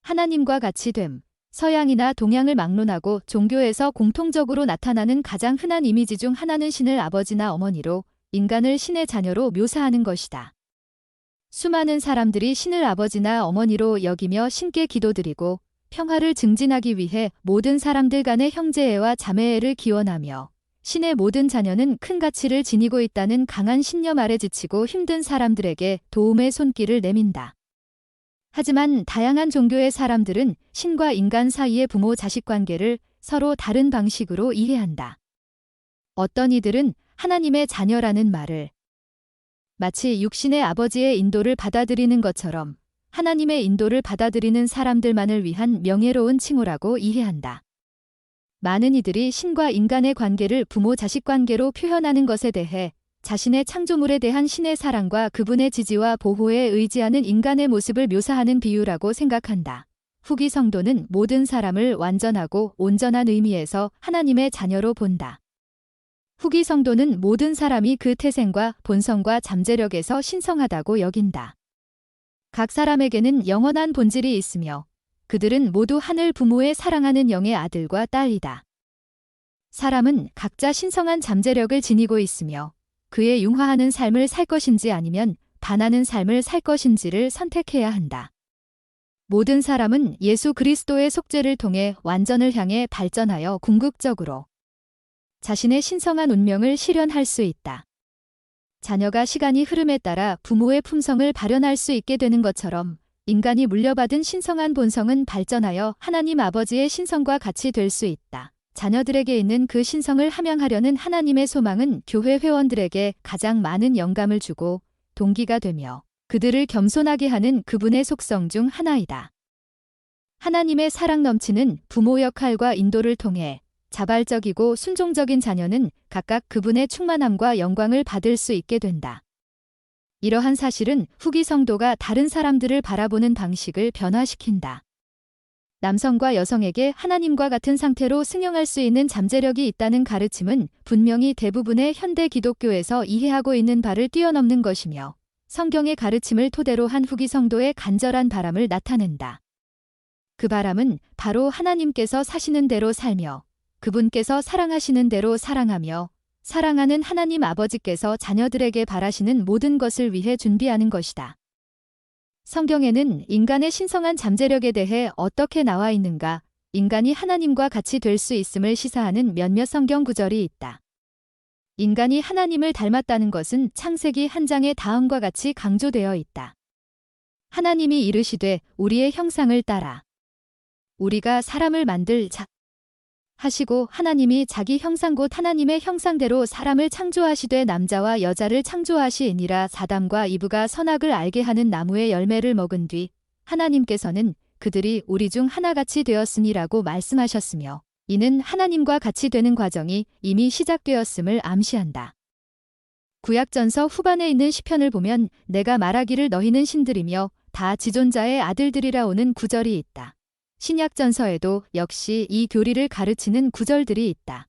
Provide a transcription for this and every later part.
하나님과 같이 됨. 서양이나 동양을 막론하고 종교에서 공통적으로 나타나는 가장 흔한 이미지 중 하나는 신을 아버지나 어머니로 인간을 신의 자녀로 묘사하는 것이다. 수많은 사람들이 신을 아버지나 어머니로 여기며 신께 기도드리고 평화를 증진하기 위해 모든 사람들 간의 형제애와 자매애를 기원하며 신의 모든 자녀는 큰 가치를 지니고 있다는 강한 신념 아래 지치고 힘든 사람들에게 도움의 손길을 내민다. 하지만 다양한 종교의 사람들은 신과 인간 사이의 부모-자식 관계를 서로 다른 방식으로 이해한다. 어떤 이들은 하나님의 자녀라는 말을 마치 육신의 아버지의 인도를 받아들이는 것처럼 하나님의 인도를 받아들이는 사람들만을 위한 명예로운 칭호라고 이해한다. 많은 이들이 신과 인간의 관계를 부모-자식 관계로 표현하는 것에 대해 자신의 창조물에 대한 신의 사랑과 그분의 지지와 보호에 의지하는 인간의 모습을 묘사하는 비유라고 생각한다. 후기 성도는 모든 사람을 완전하고 온전한 의미에서 하나님의 자녀로 본다. 후기 성도는 모든 사람이 그 태생과 본성과 잠재력에서 신성하다고 여긴다. 각 사람에게는 영원한 본질이 있으며 그들은 모두 하늘 부모의 사랑하는 영의 아들과 딸이다. 사람은 각자 신성한 잠재력을 지니고 있으며 그의 융화하는 삶을 살 것인지 아니면 반하는 삶을 살 것인지를 선택해야 한다. 모든 사람은 예수 그리스도의 속죄를 통해 완전을 향해 발전하여 궁극적으로 자신의 신성한 운명을 실현할 수 있다. 자녀가 시간이 흐름에 따라 부모의 품성을 발현할 수 있게 되는 것처럼 인간이 물려받은 신성한 본성은 발전하여 하나님 아버지의 신성과 같이 될 수 있다. 자녀들에게 있는 그 신성을 함양하려는 하나님의 소망은 교회 회원들에게 가장 많은 영감을 주고 동기가 되며 그들을 겸손하게 하는 그분의 속성 중 하나이다. 하나님의 사랑 넘치는 부모 역할과 인도를 통해 자발적이고 순종적인 자녀는 각각 그분의 충만함과 영광을 받을 수 있게 된다. 이러한 사실은 후기 성도가 다른 사람들을 바라보는 방식을 변화시킨다. 남성과 여성에게 하나님과 같은 상태로 승용할 수 있는 잠재력이 있다는 가르침은 분명히 대부분의 현대 기독교에서 이해하고 있는 바를 뛰어넘는 것이며 성경의 가르침을 토대로 한 후기 성도의 간절한 바람을 나타낸다. 그 바람은 바로 하나님께서 사시는 대로 살며 그분께서 사랑하시는 대로 사랑하며 사랑하는 하나님 아버지께서 자녀들에게 바라시는 모든 것을 위해 준비하는 것이다. 성경에는 인간의 신성한 잠재력에 대해 어떻게 나와 있는가, 인간이 하나님과 같이 될 수 있음을 시사하는 몇몇 성경 구절이 있다. 인간이 하나님을 닮았다는 것은 창세기 1장의 다음과 같이 강조되어 있다. 하나님이 이르시되 우리의 형상을 따라 우리가 사람을 만들자 하시고 하나님이 자기 형상 곧 하나님의 형상대로 사람을 창조하시되 남자와 여자를 창조하시니라. 아담과 이브가 선악을 알게 하는 나무의 열매를 먹은 뒤 하나님께서는 그들이 우리 중 하나같이 되었으니라고 말씀하셨으며 이는 하나님과 같이 되는 과정이 이미 시작되었음을 암시한다. 구약전서 후반에 있는 시편을 보면 내가 말하기를 너희는 신들이며 다 지존자의 아들들이라 오는 구절이 있다. 신약전서에도 역시 이 교리를 가르치는 구절들이 있다.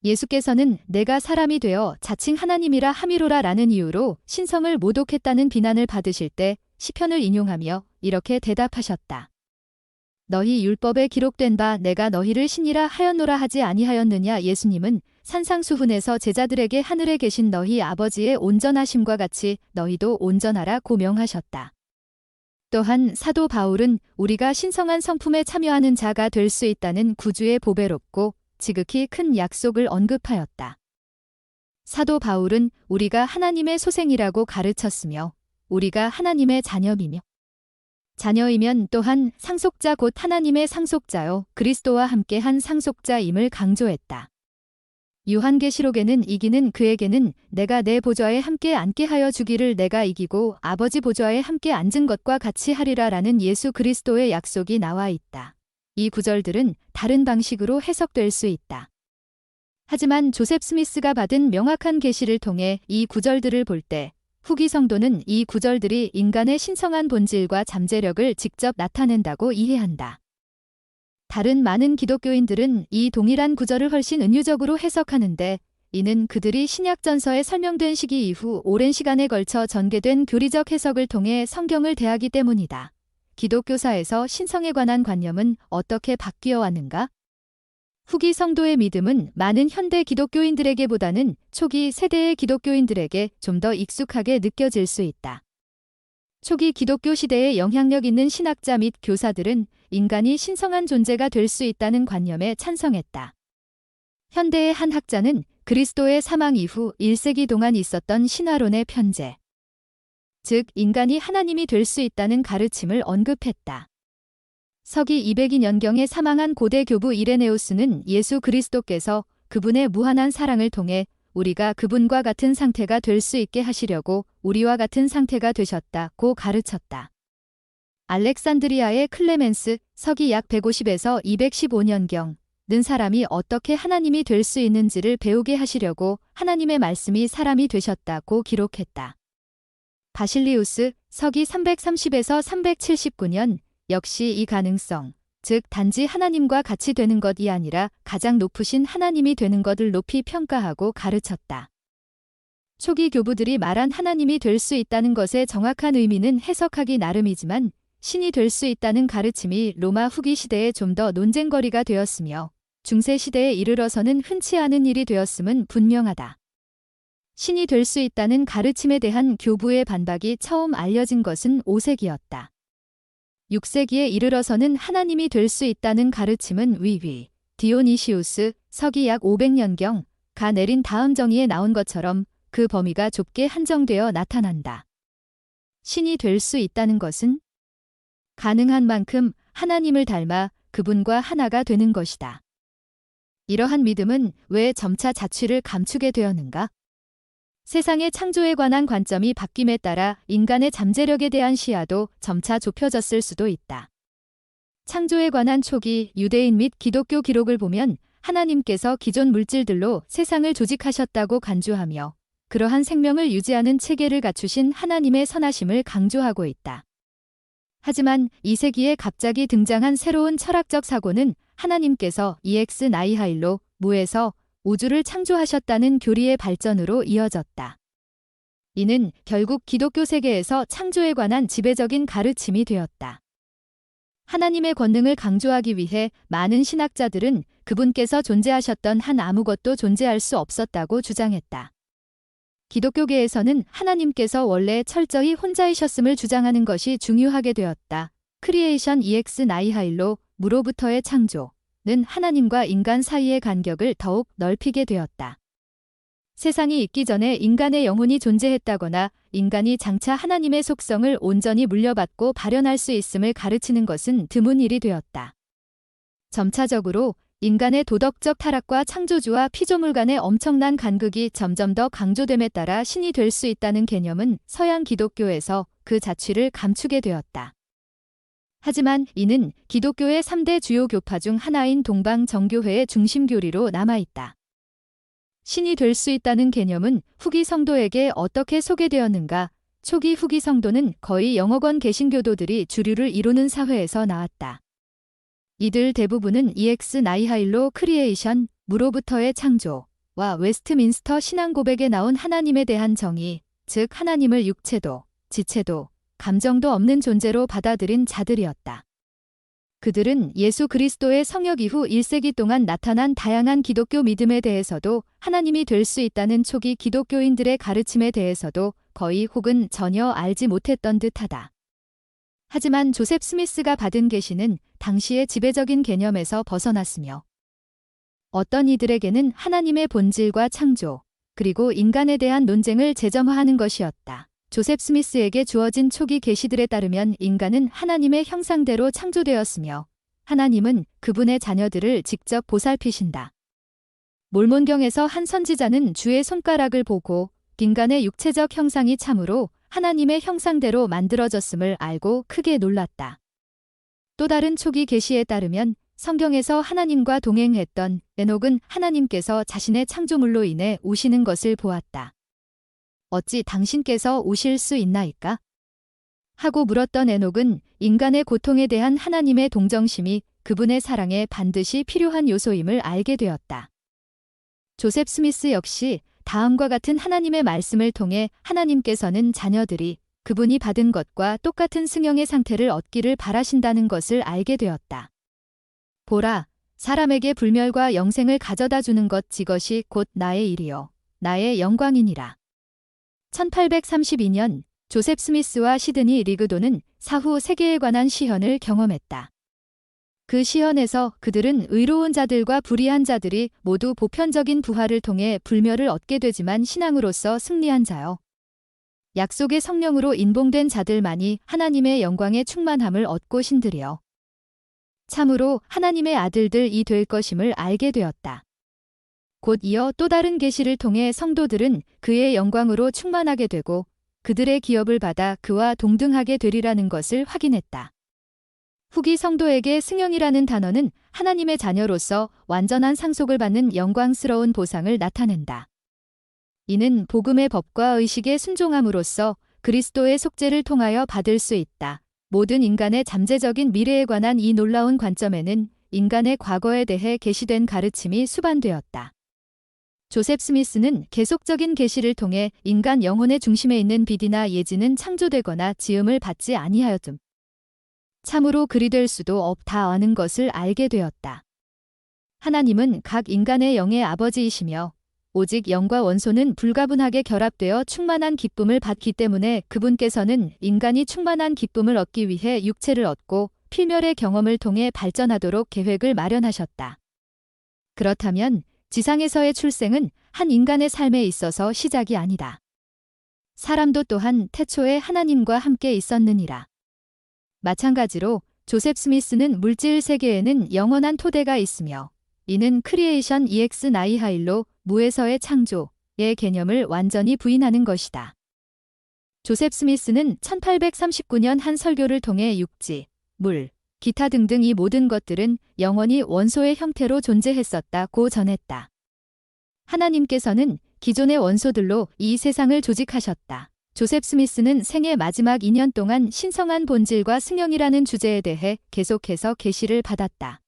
예수께서는 내가 사람이 되어 자칭 하나님이라 함이로라 라는 이유로 신성을 모독했다는 비난을 받으실 때 시편을 인용하며 이렇게 대답하셨다. 너희 율법에 기록된 바 내가 너희를 신이라 하였노라 하지 아니하였느냐. 예수님은 산상수훈에서 제자들에게 하늘에 계신 너희 아버지의 온전하심과 같이 너희도 온전하라고 명하셨다. 또한 사도 바울은 우리가 신성한 성품에 참여하는 자가 될 수 있다는 구주의 보배롭고 지극히 큰 약속을 언급하였다. 사도 바울은 우리가 하나님의 소생이라고 가르쳤으며 우리가 하나님의 자녀이면 또한 상속자 곧 하나님의 상속자요 그리스도와 함께 한 상속자임을 강조했다. 요한계시록에는 이기는 그에게는 내가 내 보좌에 함께 앉게 하여 주기를 내가 이기고 아버지 보좌에 함께 앉은 것과 같이 하리라 라는 예수 그리스도의 약속이 나와 있다. 이 구절들은 다른 방식으로 해석될 수 있다. 하지만 조셉 스미스가 받은 명확한 계시를 통해 이 구절들을 볼 때 후기 성도는 이 구절들이 인간의 신성한 본질과 잠재력을 직접 나타낸다고 이해한다. 다른 많은 기독교인들은 이 동일한 구절을 훨씬 은유적으로 해석하는데 이는 그들이 신약전서에 설명된 시기 이후 오랜 시간에 걸쳐 전개된 교리적 해석을 통해 성경을 대하기 때문이다. 기독교사에서 신성에 관한 관념은 어떻게 바뀌어 왔는가? 후기 성도의 믿음은 많은 현대 기독교인들에게보다는 초기 세대의 기독교인들에게 좀 더 익숙하게 느껴질 수 있다. 초기 기독교 시대에 영향력 있는 신학자 및 교사들은 인간이 신성한 존재가 될 수 있다는 관념에 찬성했다. 현대의 한 학자는 그리스도의 사망 이후 1세기 동안 있었던 신화론의 편제, 즉 인간이 하나님이 될 수 있다는 가르침을 언급했다. 서기 202년경에 사망한 고대 교부 이레네우스는 예수 그리스도께서 그분의 무한한 사랑을 통해 우리가 그분과 같은 상태가 될 수 있게 하시려고 우리와 같은 상태가 되셨다고 가르쳤다. 알렉산드리아의 클레멘스 서기 약 150에서 215년경 는 사람이 어떻게 하나님이 될 수 있는지를 배우게 하시려고 하나님의 말씀이 사람이 되셨다고 기록했다. 바실리우스 서기 330에서 379년 역시 이 가능성, 즉 단지 하나님과 같이 되는 것이 아니라 가장 높으신 하나님이 되는 것을 높이 평가하고 가르쳤다. 초기 교부들이 말한 하나님이 될 수 있다는 것의 정확한 의미는 해석하기 나름이지만 신이 될 수 있다는 가르침이 로마 후기 시대에 좀 더 논쟁거리가 되었으며 중세 시대에 이르러서는 흔치 않은 일이 되었음은 분명하다. 신이 될 수 있다는 가르침에 대한 교부의 반박이 처음 알려진 것은 5세기였다. 6세기에 이르러서는 하나님이 될 수 있다는 가르침은 위위, 디오니시우스 서기 약 500년경 가 내린 다음 정의에 나온 것처럼 그 범위가 좁게 한정되어 나타난다. 신이 될 수 있다는 것은 가능한 만큼 하나님을 닮아 그분과 하나가 되는 것이다. 이러한 믿음은 왜 점차 자취를 감추게 되었는가? 세상의 창조에 관한 관점이 바뀜에 따라 인간의 잠재력에 대한 시야도 점차 좁혀졌을 수도 있다. 창조에 관한 초기 유대인 및 기독교 기록을 보면 하나님께서 기존 물질들로 세상을 조직하셨다고 간주하며 그러한 생명을 유지하는 체계를 갖추신 하나님의 선하심을 강조하고 있다. 하지만 2세기에 갑자기 등장한 새로운 철학적 사고는 하나님께서 EX 나이하일로 무에서 우주를 창조하셨다는 교리의 발전으로 이어졌다. 이는 결국 기독교 세계에서 창조에 관한 지배적인 가르침이 되었다. 하나님의 권능을 강조하기 위해 많은 신학자들은 그분께서 존재하셨던 한 아무것도 존재할 수 없었다고 주장했다. 기독교계에서는 하나님께서 원래 철저히 혼자이셨음을 주장하는 것이 중요하게 되었다. 크리에이션 EX 나이하일로 무로부터의 창조는 하나님과 인간 사이의 간격을 더욱 넓히게 되었다. 세상이 있기 전에 인간의 영혼이 존재했다거나 인간이 장차 하나님의 속성을 온전히 물려받고 발현할 수 있음을 가르치는 것은 드문 일이 되었다. 점차적으로 인간의 도덕적 타락과 창조주와 피조물 간의 엄청난 간극이 점점 더 강조됨에 따라 신이 될 수 있다는 개념은 서양 기독교에서 그 자취를 감추게 되었다. 하지만 이는 기독교의 3대 주요 교파 중 하나인 동방 정교회의 중심 교리로 남아있다. 신이 될 수 있다는 개념은 후기 성도에게 어떻게 소개되었는가? 초기 후기 성도는 거의 영어권 개신교도들이 주류를 이루는 사회에서 나왔다. 이들 대부분은 EX 나이하일로 크리에이션, 무로부터의 창조와 웨스트민스터 신앙 고백에 나온 하나님에 대한 정의, 즉 하나님을 육체도, 지체도, 감정도 없는 존재로 받아들인 자들이었다. 그들은 예수 그리스도의 성역 이후 1세기 동안 나타난 다양한 기독교 믿음에 대해서도 하나님이 될 수 있다는 초기 기독교인들의 가르침에 대해서도 거의 혹은 전혀 알지 못했던 듯하다. 하지만 조셉 스미스가 받은 계시는 당시의 지배적인 개념에서 벗어났으며 어떤 이들에게는 하나님의 본질과 창조, 그리고 인간에 대한 논쟁을 재점화하는 것이었다. 조셉 스미스에게 주어진 초기 계시들에 따르면 인간은 하나님의 형상대로 창조되었으며 하나님은 그분의 자녀들을 직접 보살피신다. 몰몬경에서 한 선지자는 주의 손가락을 보고 인간의 육체적 형상이 참으로 하나님의 형상대로 만들어졌음을 알고 크게 놀랐다. 또 다른 초기 계시에 따르면 성경에서 하나님과 동행했던 에녹은 하나님께서 자신의 창조물로 인해 우시는 것을 보았다. 어찌 당신께서 우실 수 있나이까? 하고 물었던 에녹은 인간의 고통에 대한 하나님의 동정심이 그분의 사랑에 반드시 필요한 요소임을 알게 되었다. 조셉 스미스 역시 다음과 같은 하나님의 말씀을 통해 하나님께서는 자녀들이 그분이 받은 것과 똑같은 승형의 상태를 얻기를 바라신다는 것을 알게 되었다. 보라, 사람에게 불멸과 영생을 가져다 주는 것 이것이 곧 나의 일이요 나의 영광이니라. 1832년 조셉 스미스와 시드니 리그도는 사후 세계에 관한 시현을 경험했다. 그 시현에서 그들은 의로운 자들과 불의한 자들이 모두 보편적인 부활을 통해 불멸을 얻게 되지만 신앙으로서 승리한 자요. 약속의 성령으로 인봉된 자들만이 하나님의 영광의 충만함을 얻고 신들이요. 참으로 하나님의 아들들이 될 것임을 알게 되었다. 곧 이어 또 다른 계시를 통해 성도들은 그의 영광으로 충만하게 되고 그들의 기업을 받아 그와 동등하게 되리라는 것을 확인했다. 후기 성도에게 승형이라는 단어는 하나님의 자녀로서 완전한 상속을 받는 영광스러운 보상을 나타낸다. 이는 복음의 법과 의식에 순종함으로써 그리스도의 속죄를 통하여 받을 수 있다. 모든 인간의 잠재적인 미래에 관한 이 놀라운 관점에는 인간의 과거에 대해 계시된 가르침이 수반되었다. 조셉 스미스는 계속적인 계시를 통해 인간 영혼의 중심에 있는 빛이나 예지는 창조되거나 지음을 받지 아니하였음. 참으로 그리 될 수도 없다는 것을 알게 되었다. 하나님은 각 인간의 영의 아버지이시며 오직 영과 원소는 불가분하게 결합되어 충만한 기쁨을 받기 때문에 그분께서는 인간이 충만한 기쁨을 얻기 위해 육체를 얻고 필멸의 경험을 통해 발전하도록 계획을 마련하셨다. 그렇다면 지상에서의 출생은 한 인간의 삶에 있어서 시작이 아니다. 사람도 또한 태초에 하나님과 함께 있었느니라. 마찬가지로 조셉 스미스는 물질 세계에는 영원한 토대가 있으며 이는 크리에이션 EX 나이하일로 무에서의 창조의 개념을 완전히 부인하는 것이다. 조셉 스미스는 1839년 한 설교를 통해 육지, 물, 기타 등등 이 모든 것들은 영원히 원소의 형태로 존재했었다고 전했다. 하나님께서는 기존의 원소들로 이 세상을 조직하셨다. 조셉 스미스는 생애 마지막 2년 동안 신성한 본질과 승형이라는 주제에 대해 계속해서 계시를 받았다.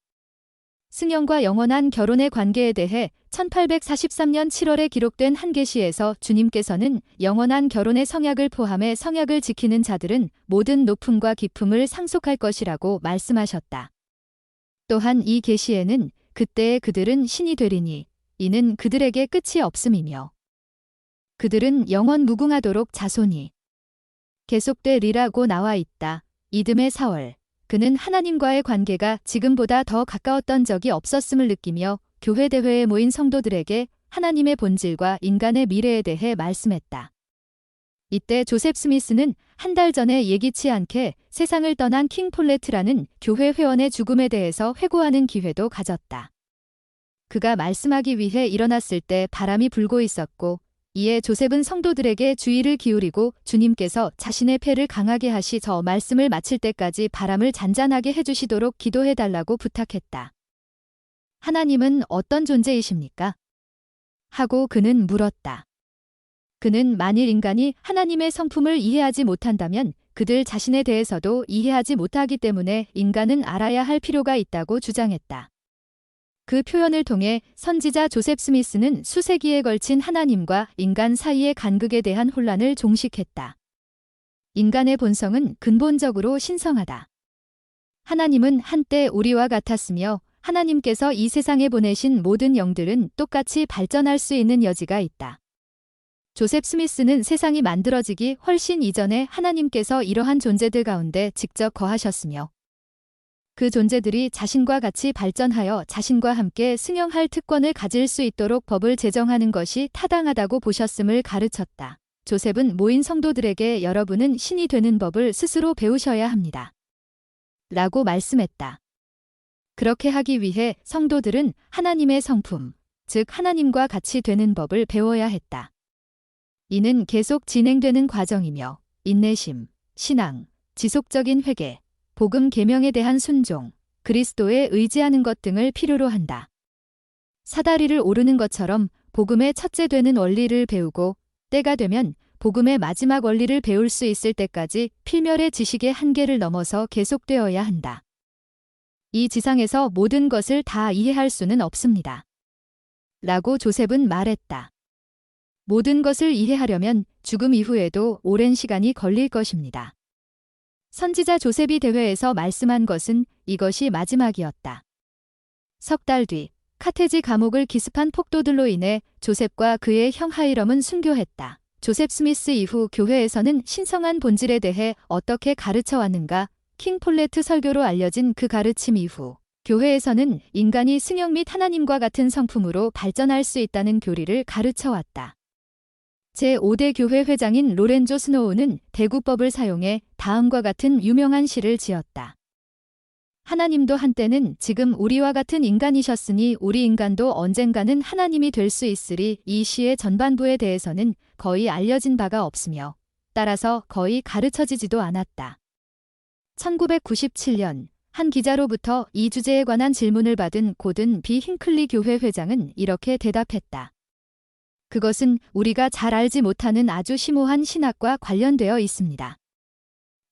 승형과 영원한 결혼의 관계에 대해 1843년 7월에 기록된 한 계시에서 주님께서는 영원한 결혼의 성약을 포함해 성약을 지키는 자들은 모든 높음과 깊음을 상속할 것이라고 말씀하셨다. 또한 이 계시에는 그때의 그들은 신이 되리니 이는 그들에게 끝이 없음이며 그들은 영원 무궁하도록 자손이 계속되리라고 나와 있다. 이듬해 4월 그는 하나님과의 관계가 지금보다 더 가까웠던 적이 없었음을 느끼며 교회 대회에 모인 성도들에게 하나님의 본질과 인간의 미래에 대해 말씀했다. 이때 조셉 스미스는 한 달 전에 예기치 않게 세상을 떠난 킹 폴레트라는 교회 회원의 죽음에 대해서 회고하는 기회도 가졌다. 그가 말씀하기 위해 일어났을 때 바람이 불고 있었고 이에 조셉은 성도들에게 주의를 기울이고 주님께서 자신의 패를 강하게 하시저 말씀을 마칠 때까지 바람을 잔잔하게 해주시도록 기도해달라고 부탁했다. 하나님은 어떤 존재이십니까? 하고 그는 물었다. 그는 만일 인간이 하나님의 성품을 이해하지 못한다면 그들 자신에 대해서도 이해하지 못하기 때문에 인간은 알아야 할 필요가 있다고 주장했다. 그 표현을 통해 선지자 조셉 스미스는 수세기에 걸친 하나님과 인간 사이의 간극에 대한 혼란을 종식했다. 인간의 본성은 근본적으로 신성하다. 하나님은 한때 우리와 같았으며 하나님께서 이 세상에 보내신 모든 영들은 똑같이 발전할 수 있는 여지가 있다. 조셉 스미스는 세상이 만들어지기 훨씬 이전에 하나님께서 이러한 존재들 가운데 직접 거하셨으며 그 존재들이 자신과 같이 발전하여 자신과 함께 승형할 특권을 가질 수 있도록 법을 제정하는 것이 타당하다고 보셨음을 가르쳤다. 조셉은 모인 성도들에게 여러분은 신이 되는 법을 스스로 배우셔야 합니다. 라고 말씀했다. 그렇게 하기 위해 성도들은 하나님의 성품, 즉 하나님과 같이 되는 법을 배워야 했다. 이는 계속 진행되는 과정이며 인내심, 신앙, 지속적인 회개, 복음 계명에 대한 순종, 그리스도에 의지하는 것 등을 필요로 한다. 사다리를 오르는 것처럼 복음의 첫째 되는 원리를 배우고 때가 되면 복음의 마지막 원리를 배울 수 있을 때까지 필멸의 지식의 한계를 넘어서 계속되어야 한다. 이 지상에서 모든 것을 다 이해할 수는 없습니다. 라고 조셉은 말했다. 모든 것을 이해하려면 죽음 이후에도 오랜 시간이 걸릴 것입니다. 선지자 조셉이 대회에서 말씀한 것은 이것이 마지막이었다. 석 달 뒤 카테지 감옥을 기습한 폭도들로 인해 조셉과 그의 형 하이럼은 순교했다. 조셉 스미스 이후 교회에서는 신성한 본질에 대해 어떻게 가르쳐 왔는가? 킹 폴레트 설교로 알려진 그 가르침 이후 교회에서는 인간이 승형 및 하나님과 같은 성품으로 발전할 수 있다는 교리를 가르쳐 왔다. 제5대 교회 회장인 로렌조 스노우는 대구법을 사용해 다음과 같은 유명한 시를 지었다. 하나님도 한때는 지금 우리와 같은 인간이셨으니 우리 인간도 언젠가는 하나님이 될 수 있으리. 이 시의 전반부에 대해서는 거의 알려진 바가 없으며 따라서 거의 가르쳐지지도 않았다. 1997년 한 기자로부터 이 주제에 관한 질문을 받은 고든 B. 힌클리 교회 회장은 이렇게 대답했다. 그것은 우리가 잘 알지 못하는 아주 심오한 신학과 관련되어 있습니다.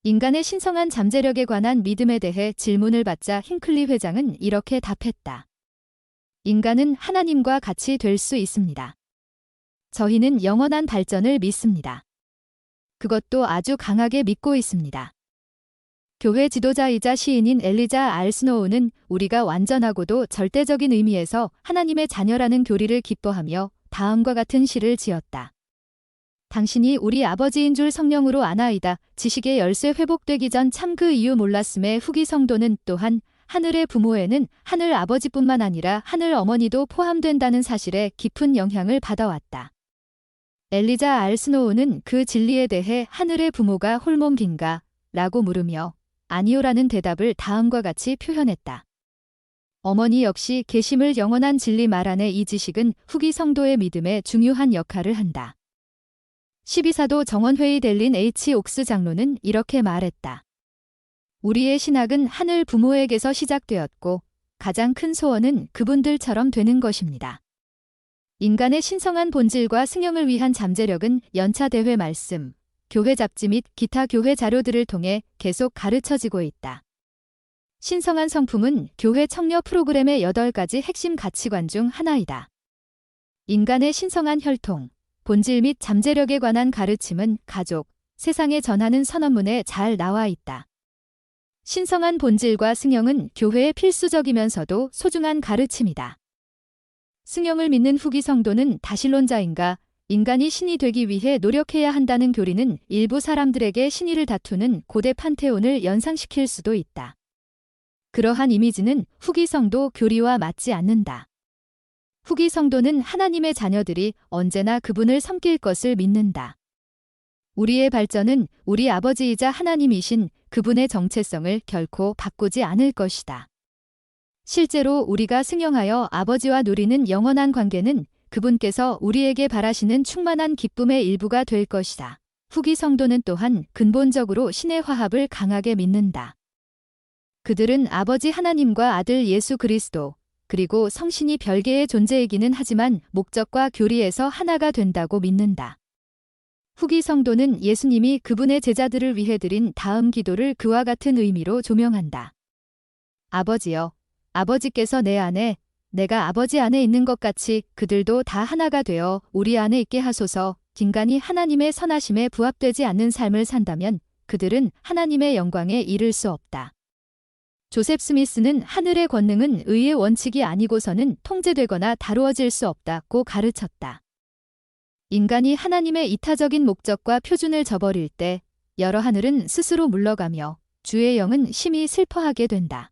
인간의 신성한 잠재력에 관한 믿음에 대해 질문을 받자 힌클리 회장은 이렇게 답했다. 인간은 하나님과 같이 될 수 있습니다. 저희는 영원한 발전을 믿습니다. 그것도 아주 강하게 믿고 있습니다. 교회 지도자이자 시인인 엘리자 알 스노우는 우리가 완전하고도 절대적인 의미에서 하나님의 자녀라는 교리를 기뻐하며 다음과 같은 시를 지었다. 당신이 우리 아버지인 줄 성령으로 아나이다. 지식의 열쇠 회복되기 전 참 그 이유 몰랐음에 후기 성도는 또한 하늘의 부모에는 하늘 아버지뿐만 아니라 하늘 어머니도 포함된다는 사실에 깊은 영향을 받아왔다. 엘리자 알 스노우는 그 진리에 대해 하늘의 부모가 홀몸긴가? 라고 물으며 아니요라는 대답을 다음과 같이 표현했다. 어머니 역시 계심을 영원한 진리 말 안에 이 지식은 후기 성도의 믿음에 중요한 역할을 한다. 12사도 정원회의 델린 H. 옥스 장로는 이렇게 말했다. 우리의 신학은 하늘 부모에게서 시작되었고 가장 큰 소원은 그분들처럼 되는 것입니다. 인간의 신성한 본질과 승형을 위한 잠재력은 연차 대회 말씀, 교회 잡지 및 기타 교회 자료들을 통해 계속 가르쳐지고 있다. 신성한 성품은 교회 청려 프로그램의 8가지 핵심 가치관 중 하나이다. 인간의 신성한 혈통, 본질 및 잠재력에 관한 가르침은 가족, 세상에 전하는 선언문에 잘 나와 있다. 신성한 본질과 승형은 교회의 필수적이면서도 소중한 가르침이다. 승형을 믿는 후기 성도는 다신론자인가? 인간이 신이 되기 위해 노력해야 한다는 교리는 일부 사람들에게 신의를 다투는 고대 판테온을 연상시킬 수도 있다. 그러한 이미지는 후기 성도 교리와 맞지 않는다. 후기 성도는 하나님의 자녀들이 언제나 그분을 섬길 것을 믿는다. 우리의 발전은 우리 아버지이자 하나님이신 그분의 정체성을 결코 바꾸지 않을 것이다. 실제로 우리가 승형하여 아버지와 누리는 영원한 관계는 그분께서 우리에게 바라시는 충만한 기쁨의 일부가 될 것이다. 후기 성도는 또한 근본적으로 신의 화합을 강하게 믿는다. 그들은 아버지 하나님과 아들 예수 그리스도, 그리고 성신이 별개의 존재이기는 하지만 목적과 교리에서 하나가 된다고 믿는다. 후기 성도는 예수님이 그분의 제자들을 위해 드린 다음 기도를 그와 같은 의미로 조명한다. 아버지여, 아버지께서 내 안에, 내가 아버지 안에 있는 것 같이 그들도 다 하나가 되어 우리 안에 있게 하소서. 인간이 하나님의 선하심에 부합되지 않는 삶을 산다면 그들은 하나님의 영광에 이를 수 없다. 조셉 스미스는 하늘의 권능은 의의 원칙이 아니고서는 통제되거나 다루어질 수 없다고 가르쳤다. 인간이 하나님의 이타적인 목적과 표준을 저버릴 때 여러 하늘은 스스로 물러가며 주의 영은 심히 슬퍼하게 된다.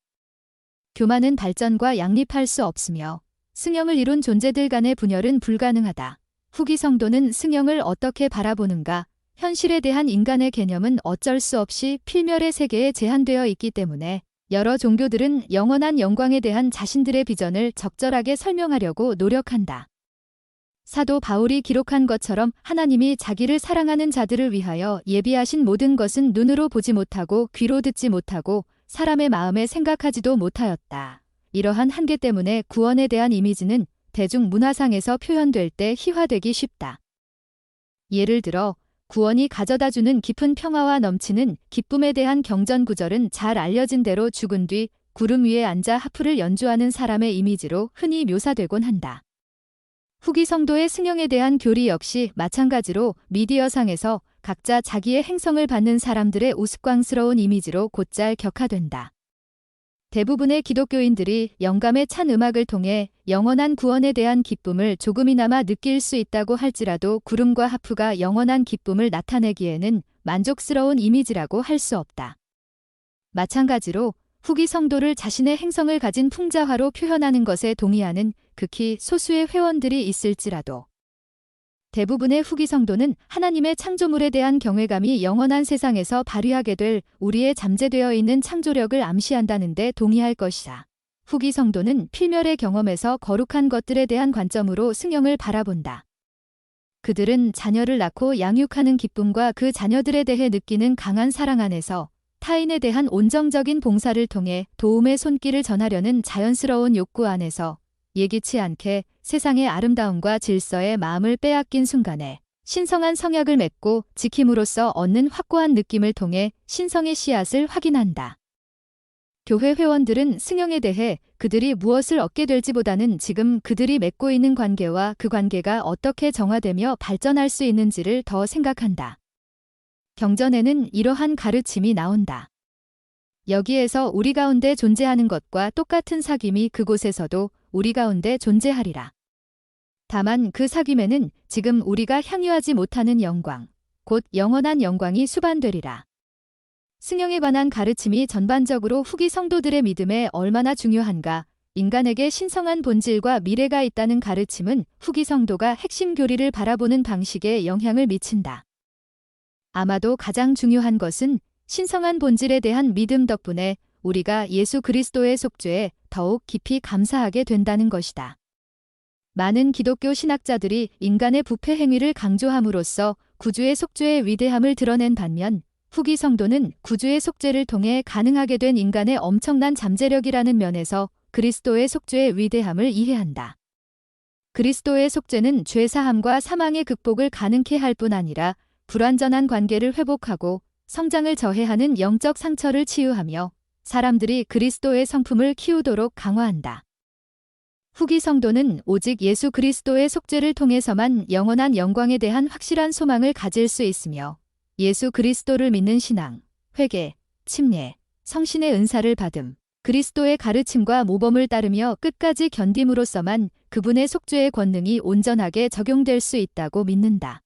교만은 발전과 양립할 수 없으며 승형을 이룬 존재들 간의 분열은 불가능하다. 후기 성도는 승형을 어떻게 바라보는가? 현실에 대한 인간의 개념은 어쩔 수 없이 필멸의 세계에 제한되어 있기 때문에 여러 종교들은 영원한 영광에 대한 자신들의 비전을 적절하게 설명하려고 노력한다. 사도 바울이 기록한 것처럼 하나님이 자기를 사랑하는 자들을 위하여 예비하신 모든 것은 눈으로 보지 못하고 귀로 듣지 못하고 사람의 마음에 생각하지도 못하였다. 이러한 한계 때문에 구원에 대한 이미지는 대중문화상에서 표현될 때 희화되기 쉽다. 예를 들어 구원이 가져다주는 깊은 평화와 넘치는 기쁨에 대한 경전 구절은 잘 알려진 대로 죽은 뒤 구름 위에 앉아 하프를 연주하는 사람의 이미지로 흔히 묘사되곤 한다. 후기 성도의 승용에 대한 교리 역시 마찬가지로 미디어상에서 각자 자기의 행성을 받는 사람들의 우스꽝스러운 이미지로 곧잘 격화된다. 대부분의 기독교인들이 영감에 찬 음악을 통해 영원한 구원에 대한 기쁨을 조금이나마 느낄 수 있다고 할지라도 구름과 하프가 영원한 기쁨을 나타내기에는 만족스러운 이미지라고 할 수 없다. 마찬가지로 후기 성도를 자신의 행성을 가진 풍자화로 표현하는 것에 동의하는 극히 소수의 회원들이 있을지라도 대부분의 후기 성도는 하나님의 창조물에 대한 경외감이 영원한 세상에서 발휘하게 될 우리의 잠재되어 있는 창조력을 암시한다는 데 동의할 것이다. 후기 성도는 필멸의 경험에서 거룩한 것들에 대한 관점으로 승영을 바라본다. 그들은 자녀를 낳고 양육하는 기쁨과 그 자녀들에 대해 느끼는 강한 사랑 안에서 타인에 대한 온정적인 봉사를 통해 도움의 손길을 전하려는 자연스러운 욕구 안에서 예기치 않게 세상의 아름다움과 질서에 마음을 빼앗긴 순간에 신성한 성약을 맺고 지킴으로써 얻는 확고한 느낌을 통해 신성의 씨앗을 확인한다. 교회 회원들은 승영에 대해 그들이 무엇을 얻게 될지보다는 지금 그들이 맺고 있는 관계와 그 관계가 어떻게 정화되며 발전할 수 있는지를 더 생각한다. 경전에는 이러한 가르침이 나온다. 여기에서 우리 가운데 존재하는 것과 똑같은 사귐이 그곳에서도 우리 가운데 존재하리라. 다만 그 사귐에는 지금 우리가 향유하지 못하는 영광, 곧 영원한 영광이 수반되리라. 승영에 관한 가르침이 전반적으로 후기 성도들의 믿음에 얼마나 중요한가, 인간에게 신성한 본질과 미래가 있다는 가르침은 후기 성도가 핵심 교리를 바라보는 방식에 영향을 미친다. 아마도 가장 중요한 것은 신성한 본질에 대한 믿음 덕분에 우리가 예수 그리스도의 속죄에 더욱 깊이 감사하게 된다는 것이다. 많은 기독교 신학자들이 인간의 부패 행위를 강조함으로써 구주의 속죄의 위대함을 드러낸 반면 후기 성도는 구주의 속죄를 통해 가능하게 된 인간의 엄청난 잠재력이라는 면에서 그리스도의 속죄의 위대함을 이해한다. 그리스도의 속죄는 죄사함과 사망의 극복을 가능케 할 뿐 아니라 불완전한 관계를 회복하고 성장을 저해하는 영적 상처를 치유하며 사람들이 그리스도의 성품을 키우도록 강화한다. 후기 성도는 오직 예수 그리스도의 속죄를 통해서만 영원한 영광에 대한 확실한 소망을 가질 수 있으며 예수 그리스도를 믿는 신앙, 회개, 침례, 성신의 은사를 받음, 그리스도의 가르침과 모범을 따르며 끝까지 견딤으로써만 그분의 속죄의 권능이 온전하게 적용될 수 있다고 믿는다.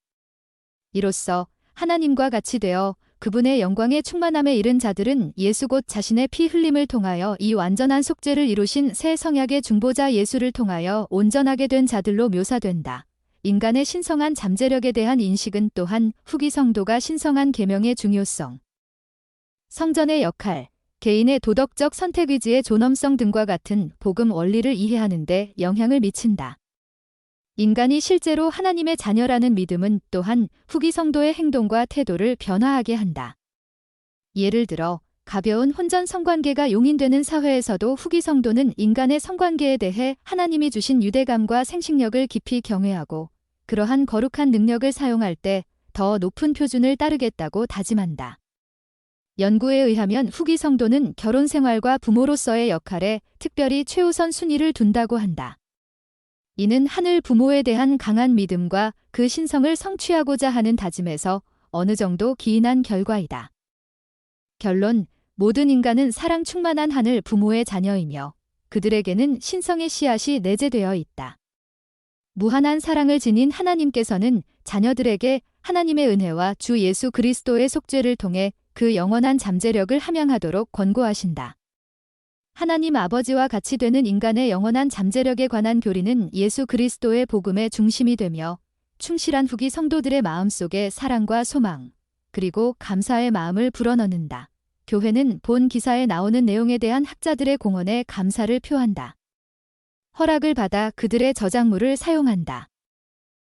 이로써 하나님과 같이 되어 그분의 영광의 충만함에 이른 자들은 예수 곧 자신의 피 흘림을 통하여 이 완전한 속죄를 이루신 새 성약의 중보자 예수를 통하여 온전하게 된 자들로 묘사된다. 인간의 신성한 잠재력에 대한 인식은 또한 후기 성도가 신성한 계명의 중요성, 성전의 역할, 개인의 도덕적 선택의지의 존엄성 등과 같은 복음 원리를 이해하는 데 영향을 미친다. 인간이 실제로 하나님의 자녀라는 믿음은 또한 후기 성도의 행동과 태도를 변화하게 한다. 예를 들어 가벼운 혼전 성관계가 용인되는 사회에서도 후기 성도는 인간의 성관계에 대해 하나님이 주신 유대감과 생식력을 깊이 경외하고 그러한 거룩한 능력을 사용할 때 더 높은 표준을 따르겠다고 다짐한다. 연구에 의하면 후기 성도는 결혼 생활과 부모로서의 역할에 특별히 최우선 순위를 둔다고 한다. 이는 하늘 부모에 대한 강한 믿음과 그 신성을 성취하고자 하는 다짐에서 어느 정도 기인한 결과이다. 결론, 모든 인간은 사랑 충만한 하늘 부모의 자녀이며 그들에게는 신성의 씨앗이 내재되어 있다. 무한한 사랑을 지닌 하나님께서는 자녀들에게 하나님의 은혜와 주 예수 그리스도의 속죄를 통해 그 영원한 잠재력을 함양하도록 권고하신다. 하나님 아버지와 같이 되는 인간의 영원한 잠재력에 관한 교리는 예수 그리스도의 복음의 중심이 되며 충실한 후기 성도들의 마음속에 사랑과 소망, 그리고 감사의 마음을 불어넣는다. 교회는 본 기사에 나오는 내용에 대한 학자들의 공헌에 감사를 표한다. 허락을 받아 그들의 저작물을 사용한다.